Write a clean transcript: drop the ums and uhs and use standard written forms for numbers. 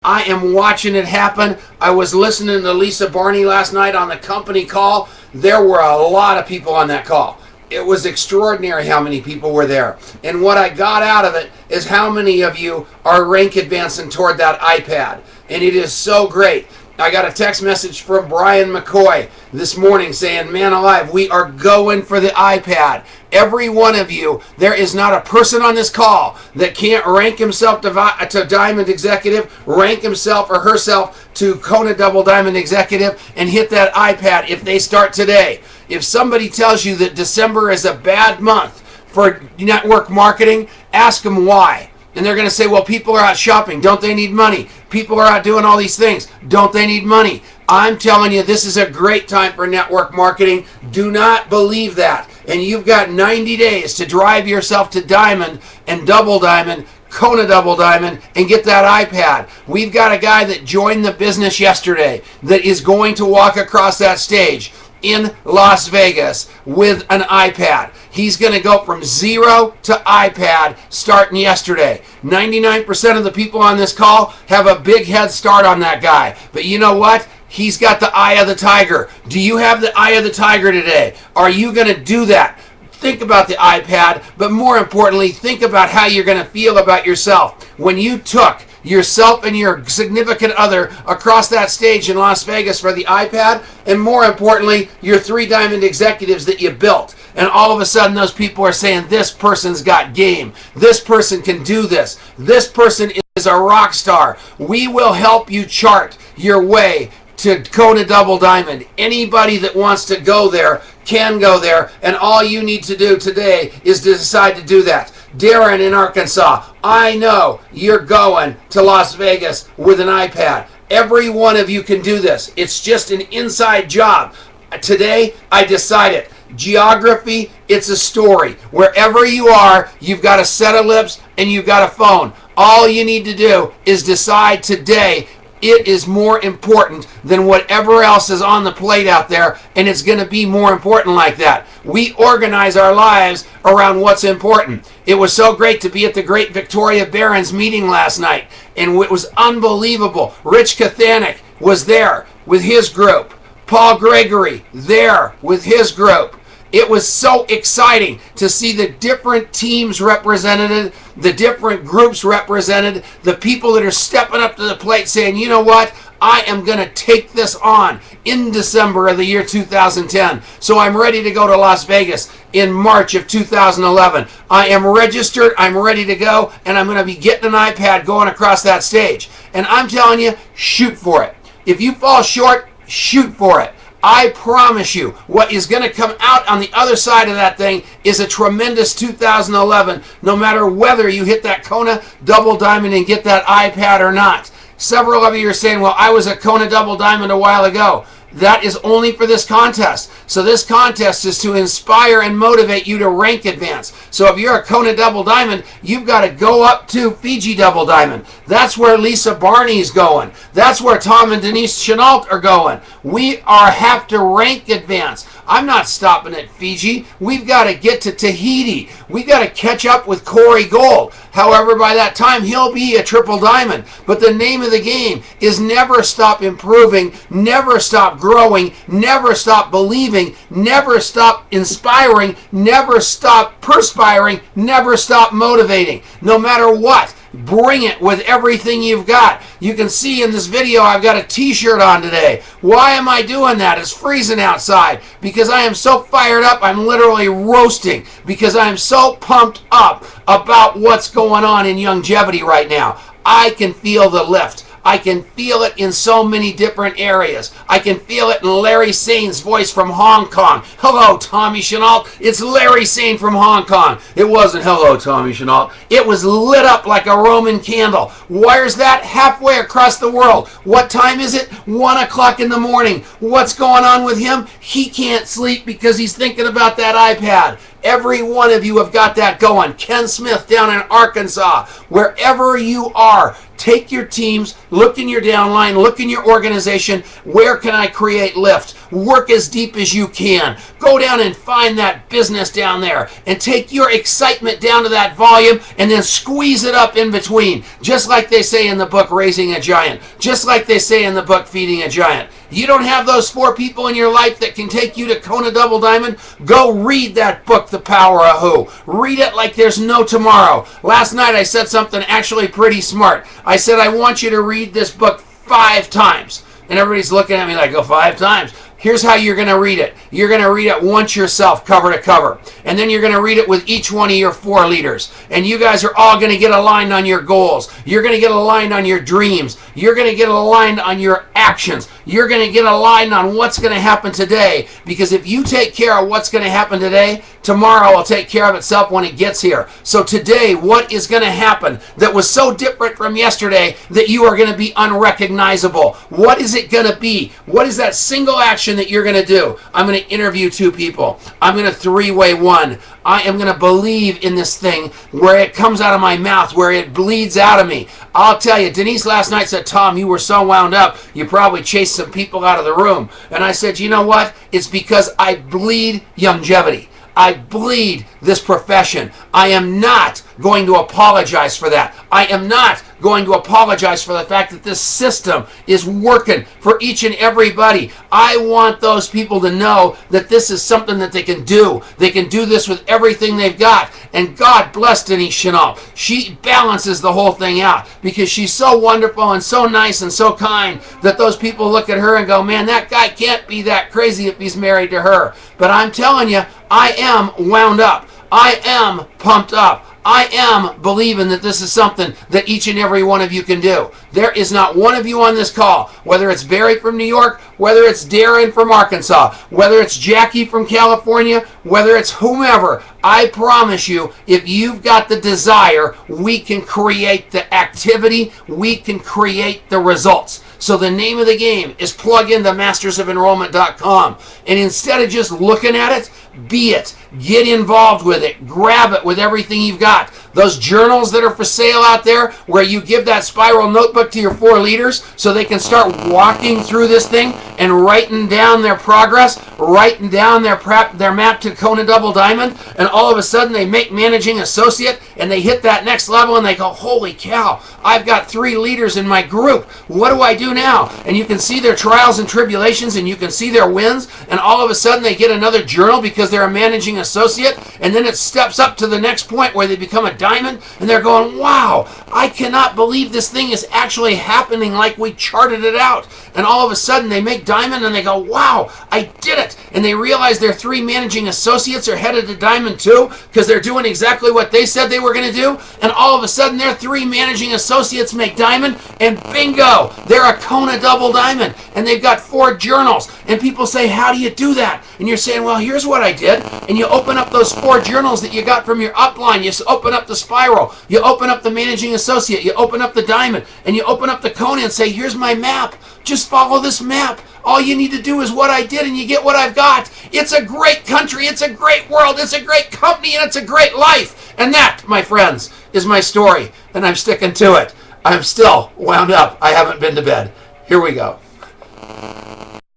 I am watching it happen. I was listening to Lisa Barney last night on the company call. There were a lot of people on that call. It was extraordinary how many people were there. And what I got out of it is how many of you are rank advancing toward that iPad. And it is so great. I got a text message from Brian McCoy this morning saying, man alive, we are going for the iPad. Every one of you, there is not a person on this call that can't rank himself to Diamond Executive, rank himself or herself to Kona Double Diamond Executive, and hit that iPad if they start today. If somebody tells you that December is a bad month for network marketing, ask them why. And they're going to say, well, people are out shopping. Don't they need money? People are out doing all these things. Don't they need money? I'm telling you, this is a great time for network marketing. Do not believe that. And you've got 90 days to drive yourself to Diamond and Double Diamond, Kona Double Diamond, and get that iPad. We've got a guy that joined the business yesterday that is going to walk across that stage in Las Vegas with an iPad. He's going to go from 0 to iPad starting yesterday. 99% of the people on this call have a big head start on that guy. But you know what? He's got the eye of the tiger. Do you have the eye of the tiger today? Are you going to do that? Think about the iPad, but more importantly, think about how you're going to feel about yourself. When you took yourself and your significant other across that stage in Las Vegas for the iPad, and more importantly, your 3 Diamond Executives that you built. And all of a sudden, those people are saying, this person's got game. This person can do this. This person is a rock star. We will help you chart your way to Kona Double Diamond. Anybody that wants to go there can go there, and all you need to do today is to decide to do that. Darren in Arkansas, I know you're going to Las Vegas with an iPad. Every one of you can do this. It's just an inside job. Today, I decided, geography, it's a story. Wherever you are, you've got a set of lips and you've got a phone. All you need to do is decide today. It is more important than whatever else is on the plate out there, and it's going to be more important like that. We organize our lives around what's important. It was so great to be at the Great Victoria Barons meeting last night, and it was unbelievable. Rich Kathanik was there with his group. Paul Gregory there with his group. It was so exciting to see the different teams represented, the different groups represented, the people that are stepping up to the plate saying, you know what, I am going to take this on in December of the year 2010. So I'm ready to go to Las Vegas in March of 2011. I am registered, I'm ready to go, and I'm going to be getting an iPad going across that stage. And I'm telling you, shoot for it. If you fall short, shoot for it. I promise you, what is going to come out on the other side of that thing is a tremendous 2011, no matter whether you hit that Kona Double Diamond and get that iPad or not. Several of you are saying, well, I was at Kona Double Diamond a while ago. That is only for this contest. So this contest is to inspire and motivate you to rank advance. So if you're a Kona Double Diamond, you've got to go up to Fiji Double Diamond. That's where Lisa Barney's going. That's where Tom and Denise Chenault are going. We have to rank advance. I'm not stopping at Fiji. We've got to get to Tahiti. We've got to catch up with Corey Gold. However, by that time, he'll be a triple diamond. But the name of the game is never stop improving, never stop growing, never stop believing, never stop inspiring, never stop perspiring, never stop motivating. No matter what, bring it with everything you've got. You can see in this video I've got a t-shirt on today. Why am I doing that? It's freezing outside because I am so fired up I'm literally roasting because I am so pumped up about what's going on in longevity right now. I can feel the lift. I can feel it in so many different areas. I can feel it in Larry Sane's voice from Hong Kong. Hello, Tommy Chenault. It's Larry Sane from Hong Kong. It wasn't hello, Tommy Chenault. It was lit up like a Roman candle. Where's that? Halfway across the world. What time is it? 1 o'clock in the morning. What's going on with him? He can't sleep because he's thinking about that iPad. Every one of you have got that going. Ken Smith down in Arkansas, wherever you are, take your teams, look in your downline, look in your organization. Where can I create lift? Work as deep as you can. Go down and find that business down there and take your excitement down to that volume and then squeeze it up in between. Just like they say in the book, Raising a Giant. Just like they say in the book, Feeding a Giant. You don't have those 4 people in your life that can take you to Kona Double Diamond? Go read that book, The Power of Who. Read it like there's no tomorrow. Last night I said something actually pretty smart. I said, I want you to read this book 5 times. And everybody's looking at me like, oh, 5 times. Here's how you're going to read it. You're going to read it once yourself, cover to cover. And then you're going to read it with each one of your 4 leaders. And you guys are all going to get aligned on your goals. You're going to get aligned on your dreams. You're going to get aligned on your actions. You're going to get aligned on what's going to happen today. Because if you take care of what's going to happen today, tomorrow will take care of itself when it gets here. So today, what is going to happen that was so different from yesterday that you are going to be unrecognizable? What is it going to be? What is that single action that you're going to do? I'm going to interview 2 people. I'm going to 3-way one. I am going to believe in this thing where it comes out of my mouth, where it bleeds out of me. I'll tell you, Denise last night said, Tom, you were so wound up, you probably chased some people out of the room. And I said, you know what? It's because I bleed longevity. I bleed this profession. I am not going to apologize for that. I am not going to apologize for the fact that this system is working for each and everybody. I want those people to know that this is something that they can do. They can do this with everything they've got. And God bless Denise Chenault. She balances the whole thing out because she's so wonderful and so nice and so kind that those people look at her and go, man, that guy can't be that crazy if he's married to her. But I'm telling you, I am wound up. I am pumped up. I am believing that this is something that each and every one of you can do. There is not one of you on this call, whether it's Barry from New York, whether it's Darren from Arkansas, whether it's Jackie from California, whether it's whomever, I promise you, if you've got the desire, we can create the activity, we can create the results. So the name of the game is plug into mastersoфenrollment.com. And instead of just looking at it, be it. Get involved with it. Grab it with everything you've got. Those journals that are for sale out there where you give that spiral notebook to your 4 leaders so they can start walking through this thing and writing down their progress, writing down their map to Kona Double Diamond, and all of a sudden they make managing associate and they hit that next level and they go, holy cow, I've got 3 leaders in my group. What do I do now? And you can see their trials and tribulations and you can see their wins, and all of a sudden they get another journal because they're a managing associate, and then it steps up to the next point where they become a diamond and they're going, wow, I cannot believe this thing is actually happening like we charted it out. And all of a sudden they make diamond and they go, wow, I did it. And they realize their 3 managing associates are headed to diamond too because they're doing exactly what they said they were going to do. And all of a sudden their 3 managing associates make diamond, and bingo, they're a Kona Double Diamond, and they've got 4 journals. And people say, how do you do that? And you're saying, well, here's what I did. And you open up those 4 journals that you got from your upline. You open up the spiral. You open up the managing associate. You open up the diamond. And you open up the Kona and say, here's my map. Just follow this map. All you need to do is what I did and you get what I've got. It's a great country. It's a great world. It's a great company. And it's a great life. And that, my friends, is my story. And I'm sticking to it. I'm still wound up. I haven't been to bed. Here we go.